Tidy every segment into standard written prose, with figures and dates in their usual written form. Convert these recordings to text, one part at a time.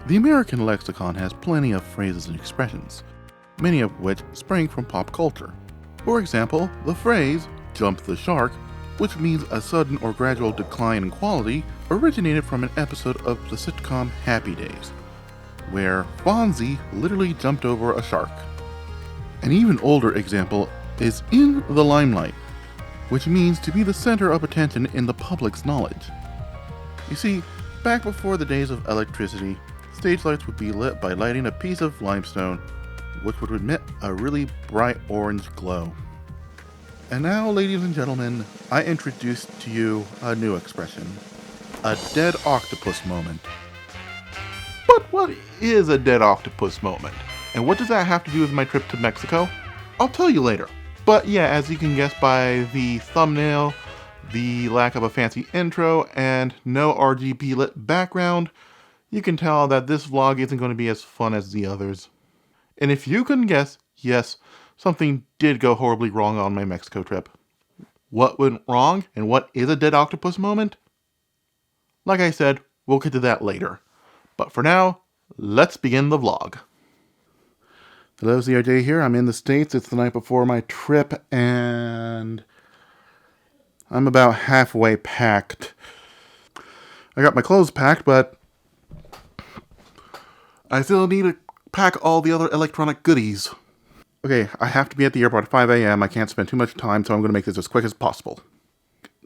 The American lexicon has plenty of phrases and expressions, many of which spring from pop culture. For example, the phrase, jump the shark, which means a sudden or gradual decline in quality, originated from an episode of the sitcom Happy Days, where Fonzie literally jumped over a shark. An even older example is in the limelight, which means to be the center of attention in the public's knowledge. You see, back before the days of electricity, stage lights would be lit by lighting a piece of limestone, which would emit a really bright orange glow. And now, ladies and gentlemen, I introduce to you a new expression, a dead octopus moment. But what is a dead octopus moment? And what does that have to do with my trip to Mexico? I'll tell you later. But yeah, as you can guess by the thumbnail, the lack of a fancy intro, and no RGB lit background, you can tell that this vlog isn't going to be as fun as the others. And if you couldn't guess, yes, something did go horribly wrong on my Mexico trip. What went wrong, and what is a dead octopus moment? Like I said, we'll get to that later. But for now, let's begin the vlog. Hello, CRJ here. I'm in the States. It's the night before my trip, and I'm about halfway packed. I got my clothes packed, but I still need to pack all the other electronic goodies. Okay, I have to be at the airport at 5 a.m. I can't spend too much time, so I'm going to make this as quick as possible.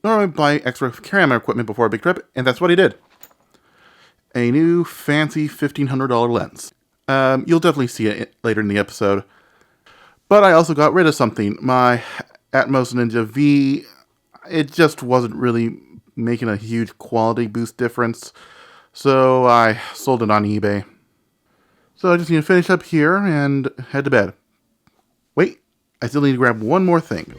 Normally I buy extra camera equipment before a big trip, and that's what I did. A new fancy $1,500 lens. You'll definitely see it later in the episode. But I also got rid of something. My Atmos Ninja V, it just wasn't really making a huge quality boost difference. So I sold it on eBay. So I just need to finish up here and head to bed. Wait, I still need to grab one more thing.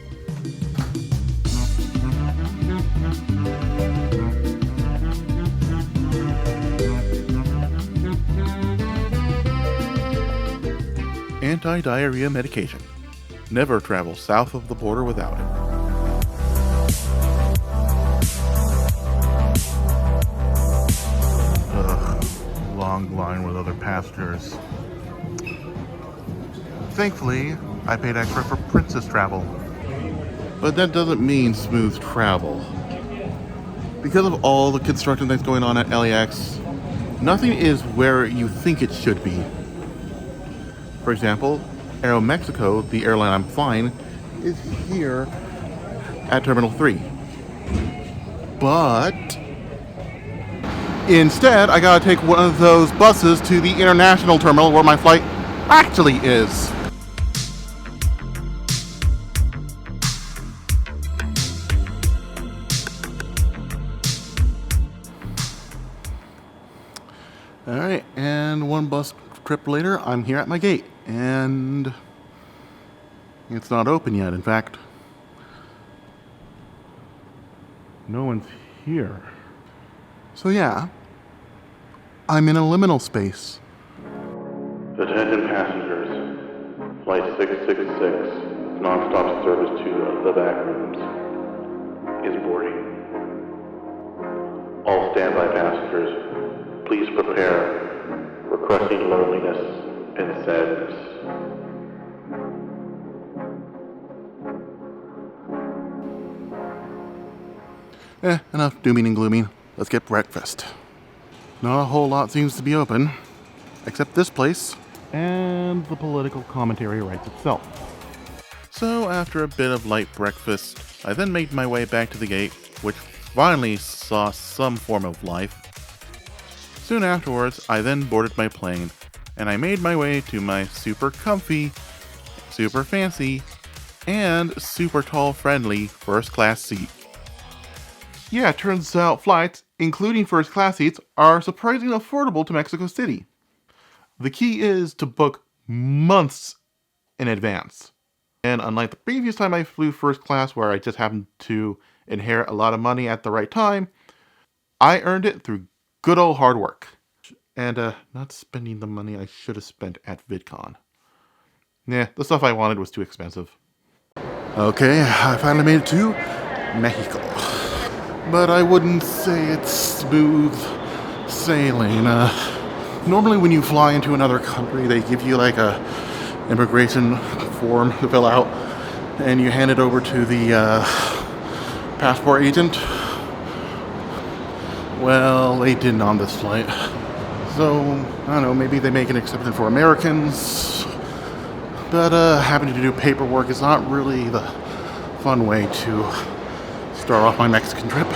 Anti-diarrhea medication. Never travel south of the border without it. Ugh, long line with other passengers. Thankfully, I paid extra for Princess travel. But that doesn't mean smooth travel. Because of all the construction that's going on at LAX, nothing is where you think it should be. For example, Aeromexico, the airline I'm flying, is here at Terminal 3. But instead, I gotta take one of those buses to the international terminal where my flight actually is. Alright, and one bus trip later, I'm here at my gate, and it's not open yet. In fact, no one's here. So yeah, I'm in a liminal space. Attention passengers, Flight 666, non-stop service to the back rooms, is boarding. All standby passengers, please prepare for crushing loneliness and sadness. Enough dooming and glooming. Let's get breakfast. Not a whole lot seems to be open, except this place, and the political commentary writes itself. So after a bit of light breakfast, I then made my way back to the gate, which finally saw some form of life. Soon afterwards, I then boarded my plane, and I made my way to my super comfy, super fancy, and super tall friendly first class seat. Yeah, it turns out flights, including first class seats, are surprisingly affordable to Mexico City. The key is to book months in advance. And unlike the previous time I flew first class where I just happened to inherit a lot of money at the right time, I earned it through good old hard work. And not spending the money I should have spent at VidCon. Nah, the stuff I wanted was too expensive. Okay, I finally made it to Mexico. But I wouldn't say it's smooth sailing. Normally when you fly into another country, they give you like a immigration form to fill out, and you hand it over to the passport agent. Well, they didn't on this flight. So, I don't know, maybe they make an exception for Americans. But having to do paperwork is not really the fun way to start off my Mexican trip.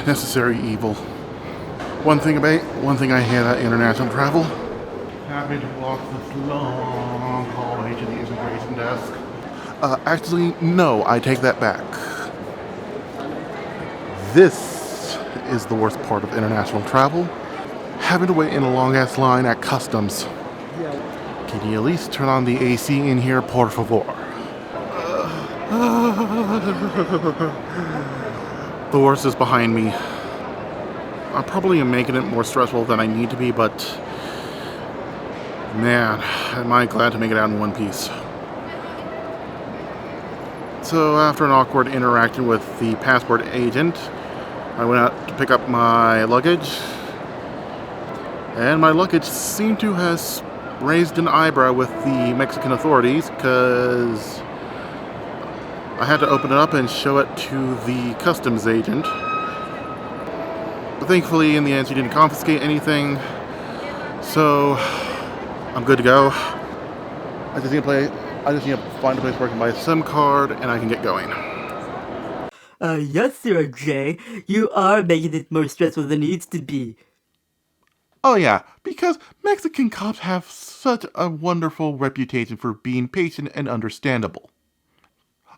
Necessary evil. One thing I hate about international travel, having to walk this long hallway to the immigration desk. Actually, no, I take that back. This is the worst part of international travel. Having to wait in a long-ass line at customs. Can you at least turn on the AC in here, por favor? The worst is behind me. I probably am making it more stressful than I need to be, but man, am I glad to make it out in one piece. So after an awkward interaction with the passport agent, I went out to pick up my luggage, and my luggage seemed to have raised an eyebrow with the Mexican authorities, because I had to open it up and show it to the customs agent. But thankfully, in the end, she didn't confiscate anything, so I'm good to go. I just need to find a place where I can buy a SIM card, and I can get going. Yes, Sir Jay. You are making it more stressful than it needs to be. Oh yeah, because Mexican cops have such a wonderful reputation for being patient and understandable.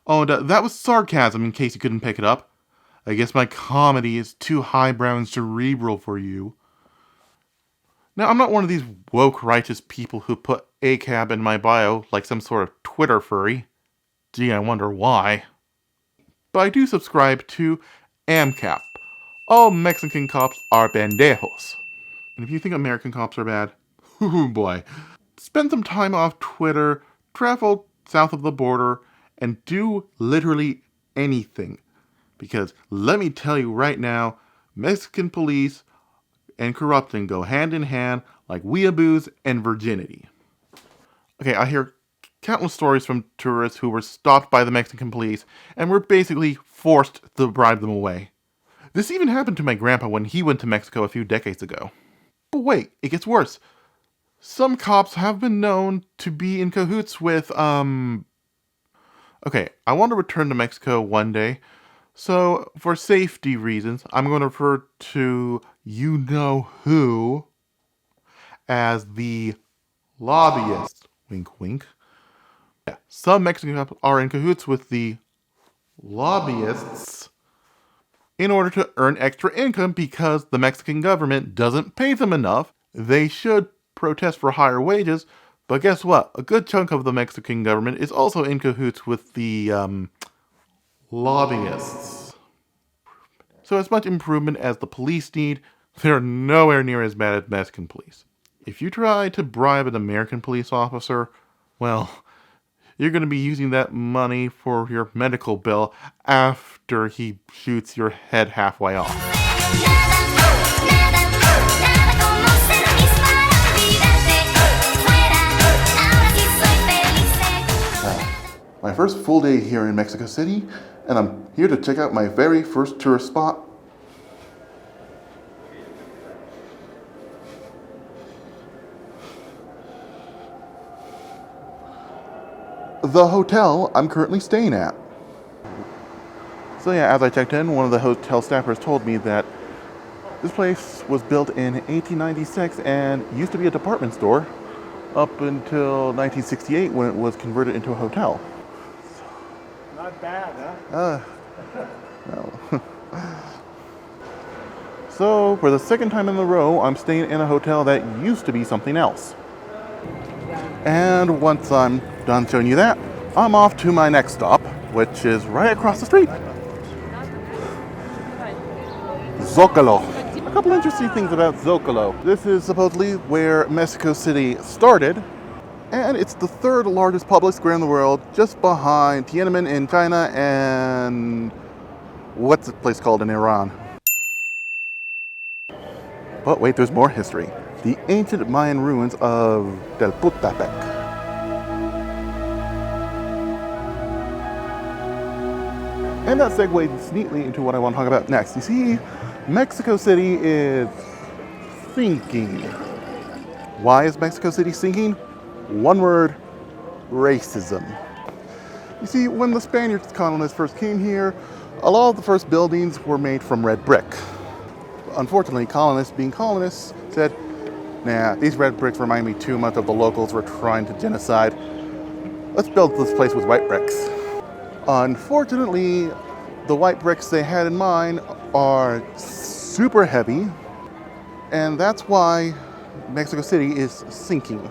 Oh, and that was sarcasm in case you couldn't pick it up. I guess my comedy is too highbrow and cerebral for you. Now, I'm not one of these woke righteous people who put ACAB in my bio like some sort of Twitter furry. Gee, I wonder why. But I do subscribe to AMCAP. All Mexican cops are pendejos. And if you think American cops are bad, oh boy. Spend some time off Twitter, travel south of the border, and do literally anything. Because let me tell you right now, Mexican police and corruption go hand in hand like weeaboos and virginity. Okay, I hear countless stories from tourists who were stopped by the Mexican police and were basically forced to bribe them away. This even happened to my grandpa when he went to Mexico a few decades ago. But wait, it gets worse. Some cops have been known to be in cahoots with, Okay, I want to return to Mexico one day, so for safety reasons, I'm going to refer to you-know-who as the lobbyists. Wink, wink. Yeah, some Mexican cops are in cahoots with the lobbyists in order to earn extra income because the Mexican government doesn't pay them enough. They should protest for higher wages, but guess what? A good chunk of the Mexican government is also in cahoots with the lobbyists. So as much improvement as the police need, they're nowhere near as bad as Mexican police. If you try to bribe an American police officer, well, you're going to be using that money for your medical bill after he shoots your head halfway off. My first full day here in Mexico City, and I'm here to check out my very first tourist spot. The hotel I'm currently staying at. So yeah, as I checked in, one of the hotel staffers told me that this place was built in 1896 and used to be a department store up until 1968 when it was converted into a hotel. Not bad, huh? No. So, for the second time in a row, I'm staying in a hotel that used to be something else. And once I'm done showing you that, I'm off to my next stop, which is right across the street. Zocalo. A couple interesting things about Zocalo. This is supposedly where Mexico City started, and it's the third largest public square in the world, just behind Tiananmen in China and what's the place called in Iran? But wait, there's more history. the ancient Mayan ruins of Telputapec. And that segues neatly into what I want to talk about next. You see, Mexico City is sinking. Why is Mexico City sinking? One word, racism. You see, when the Spaniards colonists first came here, a lot of the first buildings were made from red brick. Unfortunately, colonists, being colonists, said, nah, these red bricks remind me too much of the locals we're trying to genocide. Let's build this place with white bricks. Unfortunately, the white bricks they had in mind are super heavy, and that's why Mexico City is sinking.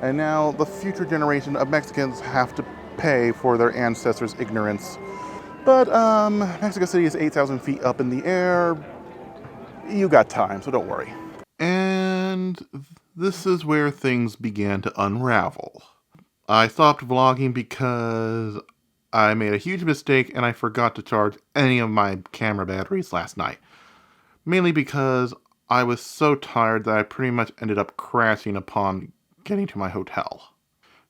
And now the future generation of Mexicans have to pay for their ancestors' ignorance. But Mexico City is 8,000 feet up in the air. You got time, so don't worry. And this is where things began to unravel. I stopped vlogging because I made a huge mistake and I forgot to charge any of my camera batteries last night. Mainly because I was so tired that I pretty much ended up crashing upon getting to my hotel.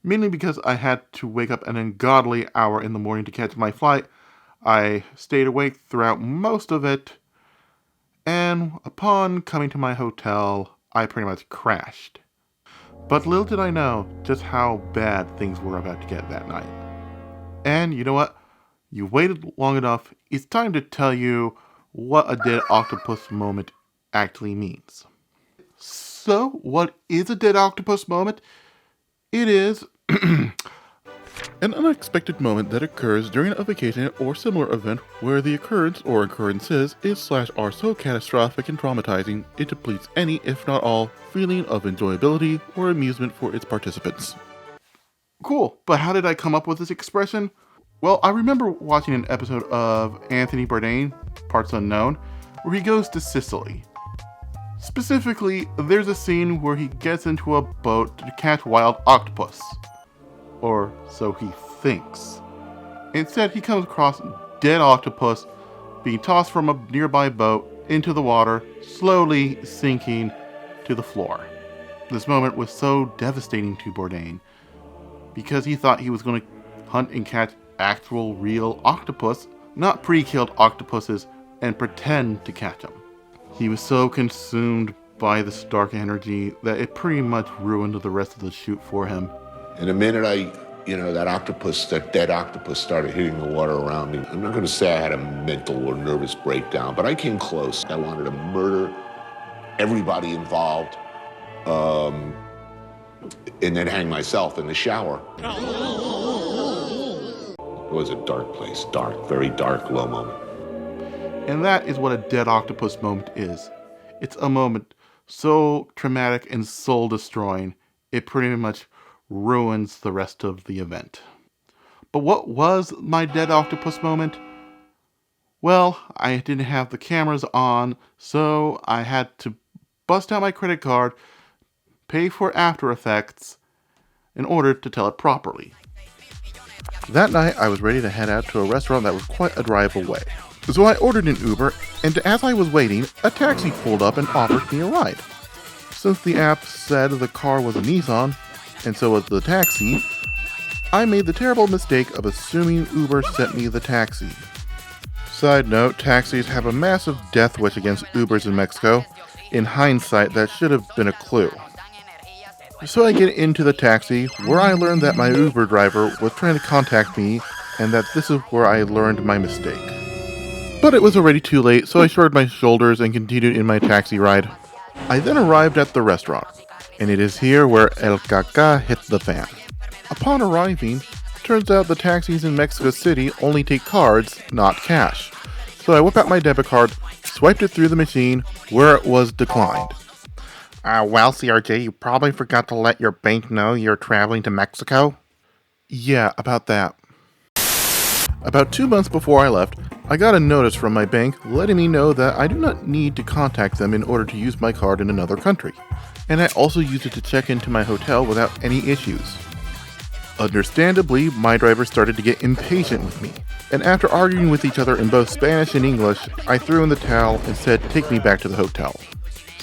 Mainly because I had to wake up an ungodly hour in the morning to catch my flight. I stayed awake throughout most of it, and upon coming to my hotel, I pretty much crashed. But little did I know just how bad things were about to get that night. And you know what? You waited long enough. It's time to tell you what a dead octopus moment actually means. So, what is a dead octopus moment? It is an unexpected moment that occurs during a vacation or similar event where the occurrence or occurrences are so catastrophic and traumatizing it depletes any, if not all, feeling of enjoyability or amusement for its participants. Cool, but how did I come up with this expression? Well, I remember watching an episode of Anthony Bourdain, Parts Unknown, where he goes to Sicily. Specifically, there's a scene where he gets into a boat to catch wild octopus. Or so he thinks. Instead, he comes across dead octopus being tossed from a nearby boat into the water, slowly sinking to the floor. This moment was so devastating to Bourdain because he thought he was going to hunt and catch actual real octopus, not pre-killed octopuses, and pretend to catch them. He was so consumed by this dark energy that it pretty much ruined the rest of the shoot for him. In a minute, that dead octopus started hitting the water around me. I'm not going to say I had a mental or nervous breakdown, but I came close. I wanted to murder everybody involved, and then hang myself in the shower. It was a dark place, very dark, low moment. And that is what a dead octopus moment is. It's a moment so traumatic and soul-destroying, it pretty much ruins the rest of the event. But what was my dead octopus moment? Well, I didn't have the cameras on, so I had to bust out my credit card, pay for After Effects, in order to tell it properly. That night, I was ready to head out to a restaurant that was quite a drive away. So I ordered an Uber, and as I was waiting, a taxi pulled up and offered me a ride. Since the app said the car was a Nissan, and so was the taxi, I made the terrible mistake of assuming Uber sent me the taxi. Side note, taxis have a massive death wish against Ubers in Mexico. In hindsight, that should have been a clue. So I get into the taxi, where I learned that my Uber driver was trying to contact me, and that this is where I learned my mistake. But it was already too late, so I shrugged my shoulders and continued in my taxi ride. I then arrived at the restaurant, and it is here where El Caca hit the fan. Upon arriving, turns out the taxis in Mexico City only take cards, not cash. So I whip out my debit card, swiped it through the machine, where it was declined. Well, CRJ, you probably forgot to let your bank know you're traveling to Mexico? Yeah, about that. About 2 months before I left, I got a notice from my bank letting me know that I do not need to contact them in order to use my card in another country. And I also used it to check into my hotel without any issues. Understandably, my driver started to get impatient with me. And after arguing with each other in both Spanish and English, I threw in the towel and said, "Take me back to the hotel."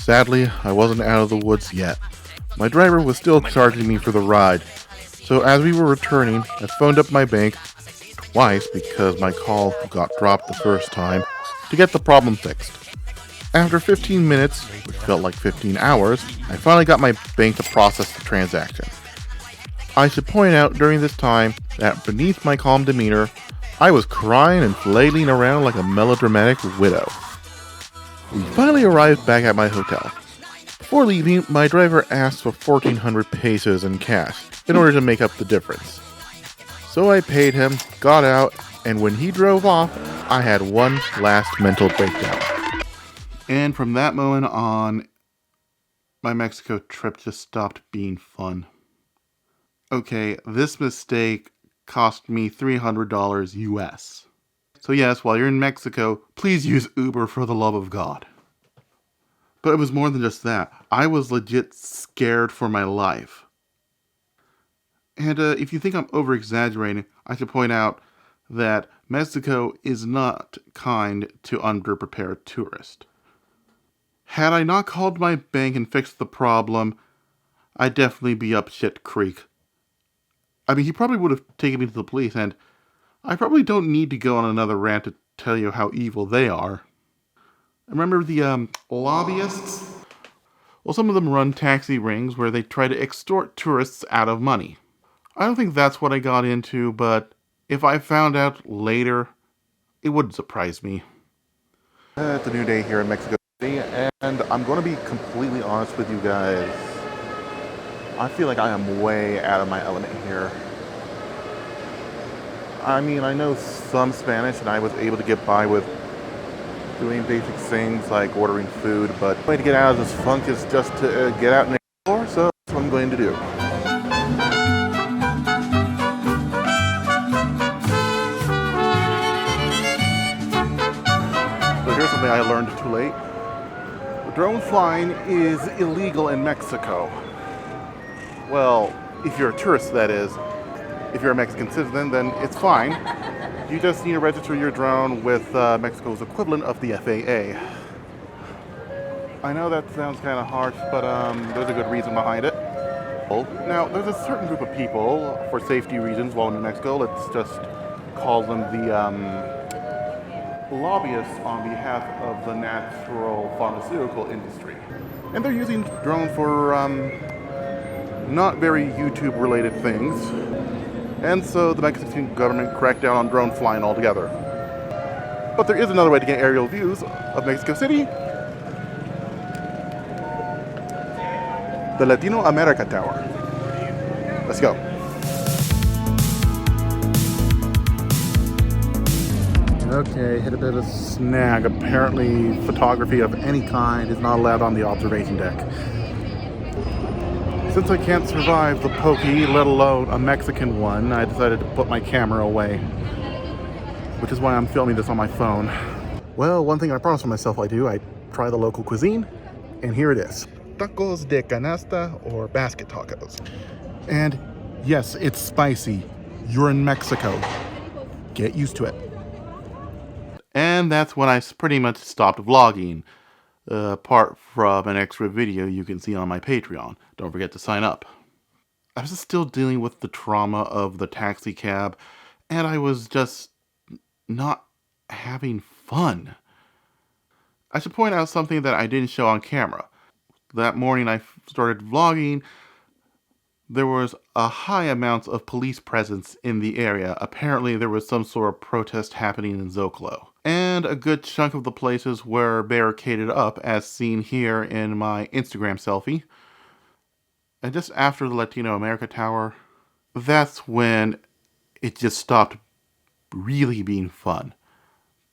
Sadly, I wasn't out of the woods yet. My driver was still charging me for the ride. So as we were returning, I phoned up my bank twice because my call got dropped the first time to get the problem fixed. After 15 minutes, which felt like 15 hours, I finally got my bank to process the transaction. I should point out during this time that beneath my calm demeanor, I was crying and flailing around like a melodramatic widow. We finally arrived back at my hotel. Before leaving, my driver asked for 1,400 pesos in cash in order to make up the difference. So I paid him, got out, and when he drove off, I had one last mental breakdown. And from that moment on, my Mexico trip just stopped being fun. Okay, this mistake cost me $300 US. So yes, while you're in Mexico, please use Uber for the love of God. But it was more than just that. I was legit scared for my life. And if you think I'm over-exaggerating, I should point out that Mexico is not kind to underprepared tourists. Had I not called my bank and fixed the problem, I'd definitely be up shit creek. I mean, he probably would have taken me to the police, and I probably don't need to go on another rant to tell you how evil they are. Remember the lobbyists? Well, some of them run taxi rings where they try to extort tourists out of money. I don't think that's what I got into, but if I found out later, it wouldn't surprise me. It's a new day here in Mexico City, and I'm going to be completely honest with you guys. I feel like I am way out of my element here. I mean, I know some Spanish, and I was able to get by with doing basic things like ordering food, but the way to get out of this funk is just to get out and explore, so that's what I'm going to do. So here's something I learned too late. Drone flying is illegal in Mexico. Well, if you're a tourist, that is. If you're a Mexican citizen, then it's fine. You just need to register your drone with Mexico's equivalent of the FAA. I know that sounds kind of harsh, but there's a good reason behind it. Now, there's a certain group of people, for safety reasons, while in Mexico, let's just call them the lobbyists on behalf of the natural pharmaceutical industry. And they're using drones for not very YouTube-related things. And so the Mexican government cracked down on drone flying altogether. But there is another way to get aerial views of Mexico City. The Latino America Tower. Let's go. Okay, hit a bit of a snag. Apparently photography of any kind is not allowed on the observation deck. Since I can't survive the pokey, let alone a Mexican one, I decided to put my camera away. Which is why I'm filming this on my phone. Well, one thing I promised myself I do, I try the local cuisine, and here it is. Tacos de canasta, or basket tacos. And yes, it's spicy. You're in Mexico. Get used to it. And that's when I pretty much stopped vlogging. Apart from an extra video you can see on my Patreon. Don't forget to sign up. I was still dealing with the trauma of the taxi cab, and I was just not having fun. I should point out something that I didn't show on camera. That morning I started vlogging. There was a high amount of police presence in the area. Apparently there was some sort of protest happening in Zocalo. And a good chunk of the places were barricaded up, as seen here in my Instagram selfie. And just after the Latino America Tower, that's when it just stopped really being fun.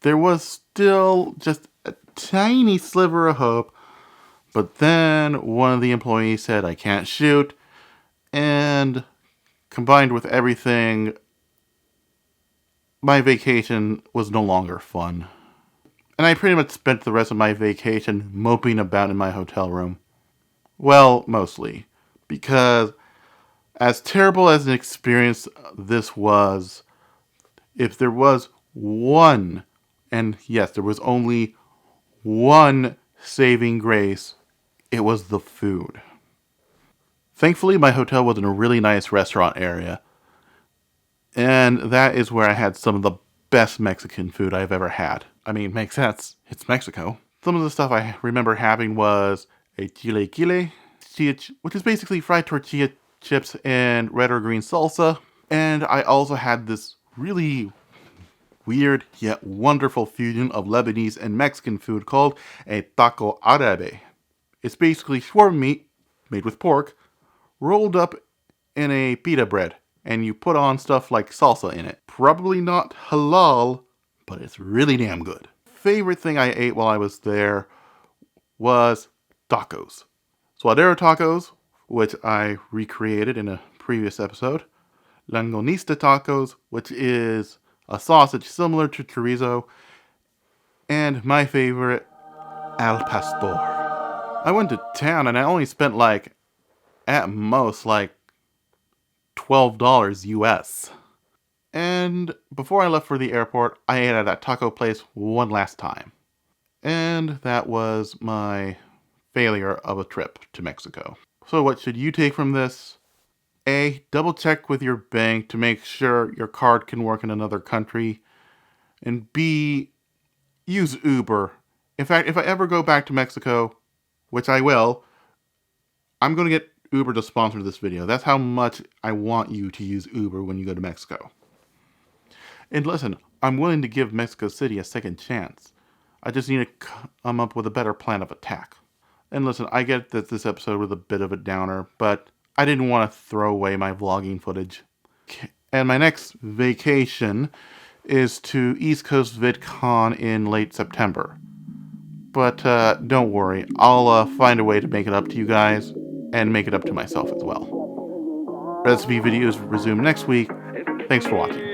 There was still just a tiny sliver of hope, but then one of the employees said, "I can't shoot," and combined with everything, my vacation was no longer fun. And I pretty much spent the rest of my vacation moping about in my hotel room. Well, mostly. Because as terrible as an experience this was, if there was one, and yes, there was only one saving grace, it was the food. Thankfully, my hotel was in a really nice restaurant area, and that is where I had some of the best Mexican food I've ever had. I mean, makes sense. It's Mexico. Some of the stuff I remember having was a chilaquile, which is basically fried tortilla chips and red or green salsa. And I also had this really weird yet wonderful fusion of Lebanese and Mexican food called a taco árabe. It's basically shawarma meat made with pork, rolled up in a pita bread, and you put on stuff like salsa in it. Probably not halal, but it's really damn good. Favorite thing I ate while I was there was tacos. Suadero tacos, which I recreated in a previous episode. Longanista tacos, which is a sausage similar to chorizo. And my favorite, al pastor. I went to town and I only spent at most $12 US. And before I left for the airport, I ate at that taco place one last time. And that was my failure of a trip to Mexico. So what should you take from this? A, double check with your bank to make sure your card can work in another country. And B, use Uber. In fact, if I ever go back to Mexico, which I will, I'm going to get Uber to sponsor this video. That's how much I want you to use Uber when you go to Mexico. And listen, I'm willing to give Mexico City a second chance. I just need to come up with a better plan of attack. And listen, I get that this episode was a bit of a downer, but I didn't want to throw away my vlogging footage. And my next vacation is to East Coast VidCon in late September. But don't worry, I'll find a way to make it up to you guys, and make it up to myself as well. Recipe videos resume next week. Thanks for watching.